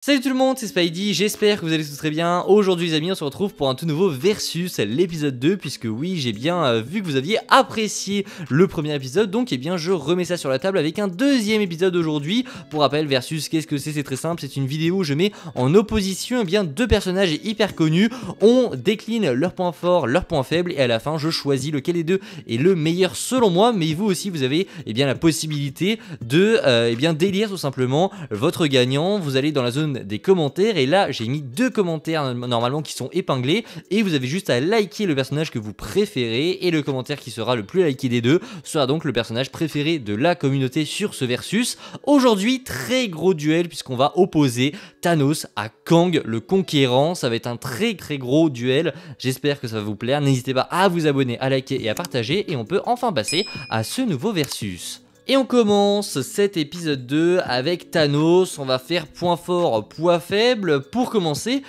Salut tout le monde, c'est Spidey, j'espère que vous allez tous très bien. Aujourd'hui les amis, on se retrouve pour un tout nouveau versus, l'épisode 2, puisque oui, j'ai bien vu que vous aviez apprécié le premier épisode, donc je remets ça sur la table avec un deuxième épisode aujourd'hui. Pour rappel, versus, qu'est-ce que c'est très simple, c'est une vidéo où je mets en opposition deux personnages hyper connus, on décline leurs points forts, leurs points faibles, et à la fin je choisis lequel des deux est le meilleur selon moi, mais vous aussi vous avez la possibilité de d'élire tout simplement votre gagnant. Vous allez dans la zone des commentaires et là j'ai mis 2 commentaires normalement qui sont épinglés et vous avez juste à liker le personnage que vous préférez et le commentaire qui sera le plus liké des deux sera donc le personnage préféré de la communauté sur ce versus. Aujourd'hui, très gros duel puisqu'on va opposer Thanos à Kang le Conquérant. Ça va être un très gros duel, j'espère que ça va vous plaire. N'hésitez pas à vous abonner, à liker et à partager et on peut enfin passer à ce nouveau versus. Et on commence cet épisode 2 avec Thanos. On va faire point fort, point faible. Pour commencer,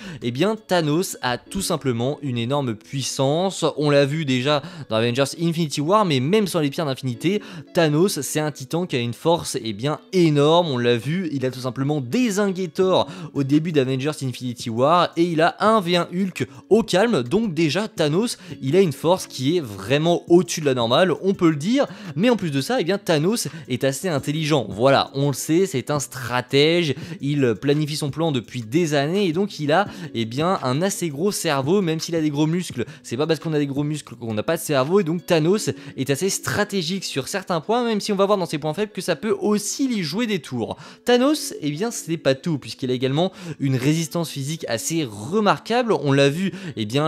Thanos a tout simplement une énorme puissance. On l'a vu déjà dans Avengers Infinity War, mais même sans les pierres d'infinité, Thanos c'est un titan qui a une force énorme. On l'a vu, il a tout simplement dézingué Thor au début d'Avengers Infinity War et il a 1v1 Hulk au calme. Donc déjà Thanos, il a une force qui est vraiment au-dessus de la normale, on peut le dire. Mais en plus de ça, Thanos est assez intelligent, voilà, on le sait, c'est un stratège, il planifie son plan depuis des années et donc il a un assez gros cerveau, même s'il a des gros muscles, c'est pas parce qu'on a des gros muscles qu'on n'a pas de cerveau, et donc Thanos est assez stratégique sur certains points, même si on va voir dans ses points faibles que ça peut aussi lui jouer des tours. Thanos, c'est pas tout, puisqu'il a également une résistance physique assez remarquable, on l'a vu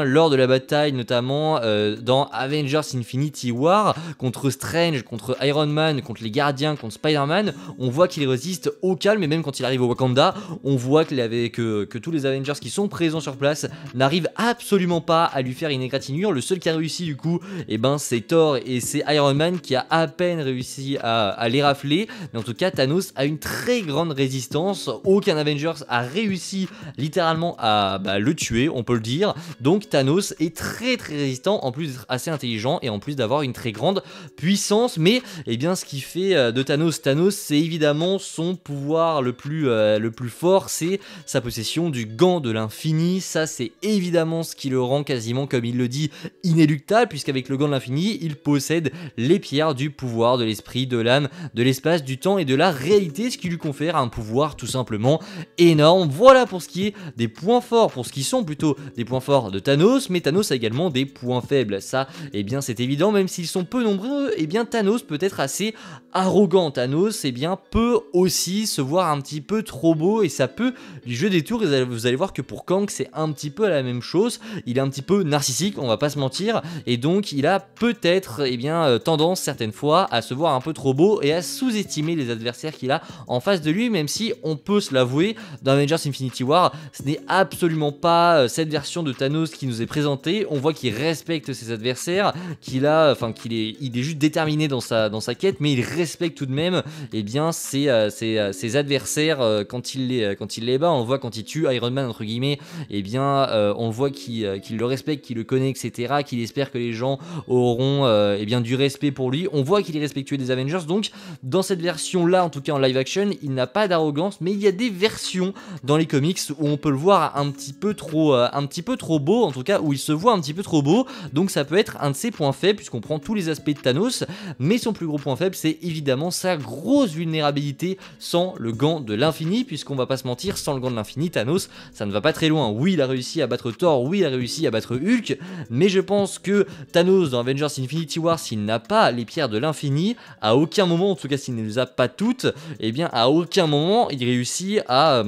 lors de la bataille, notamment dans Avengers Infinity War, contre Strange, contre Iron Man, contre les gardiens, contre Spider-Man, on voit qu'il résiste au calme, et même quand il arrive au Wakanda, on voit que tous les Avengers qui sont présents sur place n'arrivent absolument pas à lui faire une égratignure. Le seul qui a réussi du coup, c'est Thor et c'est Iron Man qui a à peine réussi à les rafler, mais en tout cas Thanos a une très grande résistance, aucun Avengers a réussi littéralement à le tuer, on peut le dire, donc Thanos est très résistant, en plus d'être assez intelligent et en plus d'avoir une très grande puissance. Mais ce qui fait de Thanos, c'est évidemment son pouvoir le plus fort, c'est sa possession du gant de l'infini. Ça c'est évidemment ce qui le rend quasiment, comme il le dit, inéluctable, puisqu'avec le gant de l'infini, il possède les pierres du pouvoir, de l'esprit, de l'âme, de l'espace, du temps et de la réalité, ce qui lui confère un pouvoir tout simplement énorme. Voilà pour ce qui est des points forts, pour ce qui sont plutôt des points forts de Thanos, mais Thanos a également des points faibles. Ça, c'est évident, même s'ils sont peu nombreux, Thanos peut être assez arrogant. Thanos peut aussi se voir un petit peu trop beau et ça peut lui jouer des tours, et vous allez voir que pour Kang c'est un petit peu la même chose. Il est un petit peu narcissique, on va pas se mentir, et donc il a peut-être tendance certaines fois à se voir un peu trop beau et à sous-estimer les adversaires qu'il a en face de lui, même si on peut se l'avouer, dans Avengers Infinity War ce n'est absolument pas cette version de Thanos qui nous est présentée. On voit qu'il respecte ses adversaires, qu'il est juste déterminé dans sa quête, mais il respecte tout de même ses adversaires quand il les bat. On le voit quand il tue Iron Man entre guillemets, on le voit qu'il le respecte, qu'il le connaît, etc., qu'il espère que les gens auront du respect pour lui. On voit qu'il est respectueux des Avengers, donc dans cette version là, en tout cas en live action, il n'a pas d'arrogance, mais il y a des versions dans les comics où on peut le voir un petit peu trop beau, en tout cas où il se voit un petit peu trop beau, donc ça peut être un de ses points faibles puisqu'on prend tous les aspects de Thanos, mais son plus gros point faible c'est évidemment sa grosse vulnérabilité sans le gant de l'infini, puisqu'on va pas se mentir, sans le gant de l'infini, Thanos ça ne va pas très loin. Oui, il a réussi à battre Thor, oui, il a réussi à battre Hulk, mais je pense que Thanos dans Avengers Infinity War, s'il n'a pas les pierres de l'infini, à aucun moment, en tout cas s'il ne les a pas toutes, à aucun moment il réussit à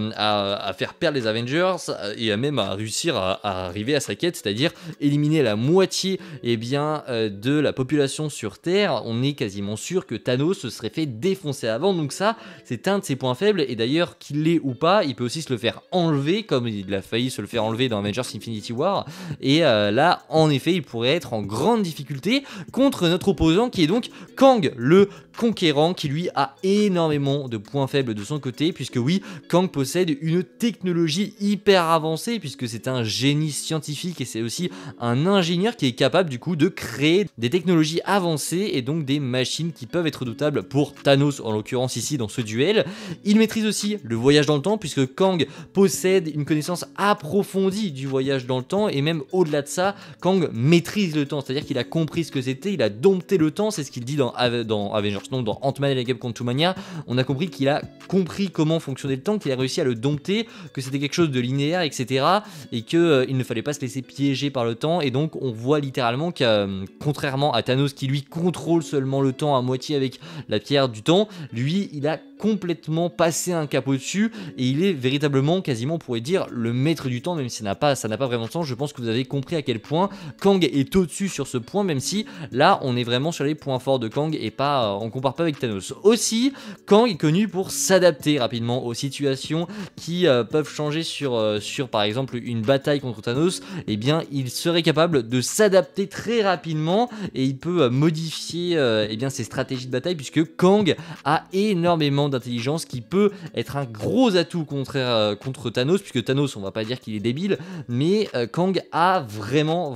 faire perdre les Avengers et même à réussir à arriver à sa quête, c'est-à-dire éliminer la moitié de la population sur Terre. On est quasiment sûr que Thanos se serait fait défoncer avant, donc ça c'est un de ses points faibles, et d'ailleurs qu'il l'ait ou pas, il peut aussi se le faire enlever comme il a failli se le faire enlever dans Avengers Infinity War, et là en effet il pourrait être en grande difficulté contre notre opposant qui est donc Kang le conquérant qui lui a énormément de points faibles de son côté, puisque oui, Kang possède une technologie hyper avancée, puisque c'est un génie scientifique et c'est aussi un ingénieur qui est capable du coup de créer des technologies avancées et donc des machines qui peuvent être redoutables pour Thanos en l'occurrence ici dans ce duel. Il maîtrise aussi le voyage dans le temps, puisque Kang possède une connaissance approfondie du voyage dans le temps, et même au-delà de ça, Kang maîtrise le temps, c'est-à-dire qu'il a compris ce que c'était, il a dompté le temps, c'est ce qu'il dit dans Avengers, donc dans Ant-Man et la Guêpe Quantumania. On a compris qu'il a compris comment fonctionnait le temps, qu'il a réussi à le dompter, que c'était quelque chose de linéaire, etc. et qu'il ne fallait pas se laisser piéger par le temps. Et donc on voit littéralement que contrairement à Thanos qui lui contrôle seulement le temps à moitié avec la pierre du temps, lui il a complètement passé un cap au-dessus et il est véritablement, quasiment on pourrait dire, le maître du temps, même si ça n'a pas vraiment de sens. Je pense que vous avez compris à quel point Kang est au-dessus sur ce point, même si là on est vraiment sur les points forts de Kang et pas, on compare pas avec Thanos. Aussi, Kang est connu pour s'adapter rapidement aux situations qui peuvent changer sur par exemple une bataille contre Thanos. Eh bien il serait capable de s'adapter très rapidement et il peut modifier eh bien ses stratégies de bataille, puisque Kang a énormément d'intelligence qui peut être un gros atout contre Thanos, puisque Thanos on va pas dire qu'il est débile, mais Kang a vraiment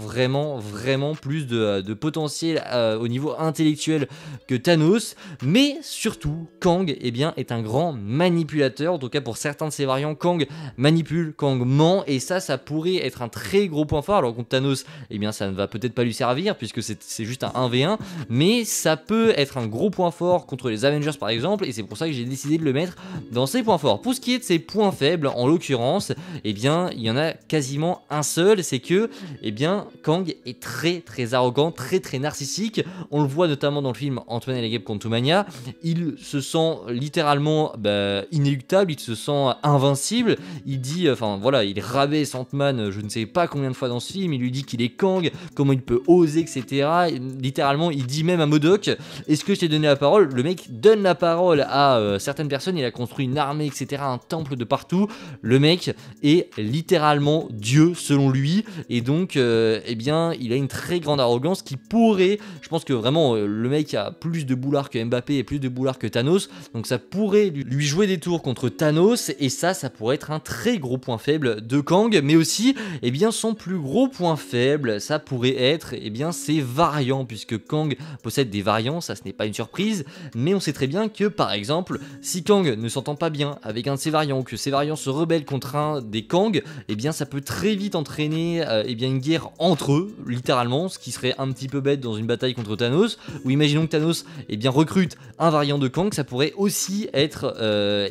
plus de potentiel au niveau intellectuel que Thanos. Mais surtout Kang eh bien, est un grand manipulateur, en tout cas pour certains de ses variants. Kang manipule, Kang ment, et ça pourrait être un très gros point fort. Alors contre Thanos eh bien ça ne va peut-être pas lui servir puisque c'est juste un 1v1, mais ça peut être un gros point fort contre les Avengers par exemple, et c'est pour ça que j'ai décidé de le mettre dans ses points forts. Pour ce qui est de ses points faibles, en l'occurrence, eh bien, il y en a quasiment un seul, c'est que, eh bien, Kang est très arrogant, très narcissique. On le voit notamment dans le film Ant-Man et la Guêpe Quantumania. Il se sent littéralement inéluctable, il se sent invincible. Il dit, enfin voilà, il rabaisse Ant-Man, je ne sais pas combien de fois dans ce film. Il lui dit qu'il est Kang, comment il peut oser, etc. Littéralement, il dit même à MODOK, est-ce que je t'ai donné la parole? Le mec donne la parole à certaines personnes, il a construit une armée, etc., un temple de partout. Le mec est littéralement Dieu selon lui, et donc eh bien il a une très grande arrogance qui pourrait, je pense que vraiment le mec a plus de boulards que Mbappé et plus de boulards que Thanos, donc ça pourrait lui jouer des tours contre Thanos, et ça pourrait être un très gros point faible de Kang. Mais aussi eh bien son plus gros point faible, ça pourrait être eh bien ses variants, puisque Kang possède des variants, ça ce n'est pas une surprise, mais on sait très bien que par exemple si Kang ne s'entend pas bien avec un de ses variants, ou que ses variants se rebellent contre un des Kang, eh bien ça peut très vite entraîner eh bien une guerre entre eux, littéralement, ce qui serait un petit peu bête dans une bataille contre Thanos, ou imaginons que Thanos eh bien recrute un variant de Kang, ça pourrait aussi être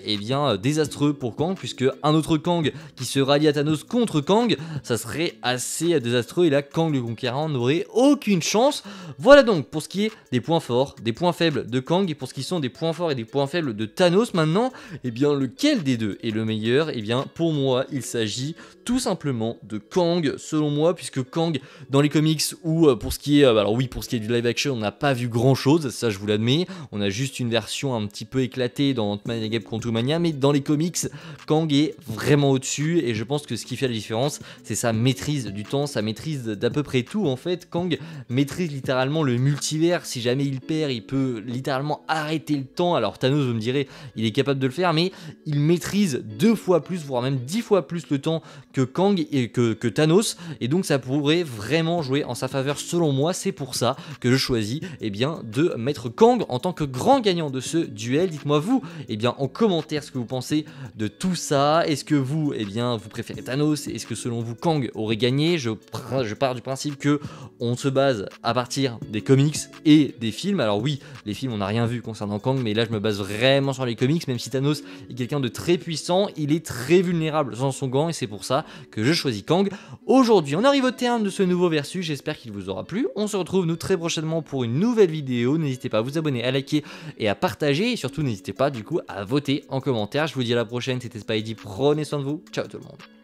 eh bien désastreux pour Kang, puisque un autre Kang qui se rallie à Thanos contre Kang, ça serait assez désastreux, et là Kang le Conquérant n'aurait aucune chance. Voilà donc pour ce qui est des points forts, des points faibles de Kang, et pour ce qui sont des points forts et des points faibles de Thanos. Maintenant, eh bien lequel des deux est le meilleur? Eh bien pour moi il s'agit tout simplement de Kang, selon moi, puisque Kang dans les comics, ou pour ce qui est alors oui, pour ce qui est du live action, on n'a pas vu grand chose, ça je vous l'admets, on a juste une version un petit peu éclatée dans Ant-Man et la Guêpe Quantumania, mais dans les comics Kang est vraiment au-dessus, et je pense que ce qui fait la différence c'est sa maîtrise du temps, sa maîtrise d'à peu près tout en fait. Kang maîtrise littéralement le multivers, si jamais il perd il peut littéralement arrêter le temps. Alors Thanos, vous me direz, il est capable de le faire, mais il maîtrise 2 fois plus, voire même 10 fois plus le temps que Kang et que Thanos, et donc ça pourrait vraiment jouer en sa faveur selon moi. C'est pour ça que je choisis eh bien, de mettre Kang en tant que grand gagnant de ce duel. Dites-moi vous eh bien, en commentaire ce que vous pensez de tout ça. Est-ce que vous, eh bien, vous préférez Thanos? Est-ce que selon vous Kang aurait gagné? Je pars du principe que on se base à partir des comics et des films. Alors oui, les films on n'a rien vu concernant Kang, mais là je me base vraiment sur les comics. Même si Thanos est quelqu'un de très puissant, il est très vulnérable sans son gant, et c'est pour ça que je choisis Kang. Aujourd'hui on arrive au terme de ce nouveau versus, j'espère qu'il vous aura plu. On se retrouve nous très prochainement pour une nouvelle vidéo. N'hésitez pas à vous abonner, à liker et à partager, et surtout n'hésitez pas du coup à voter en commentaire. Je vous dis à la prochaine, c'était Spidey, prenez soin de vous, ciao tout le monde.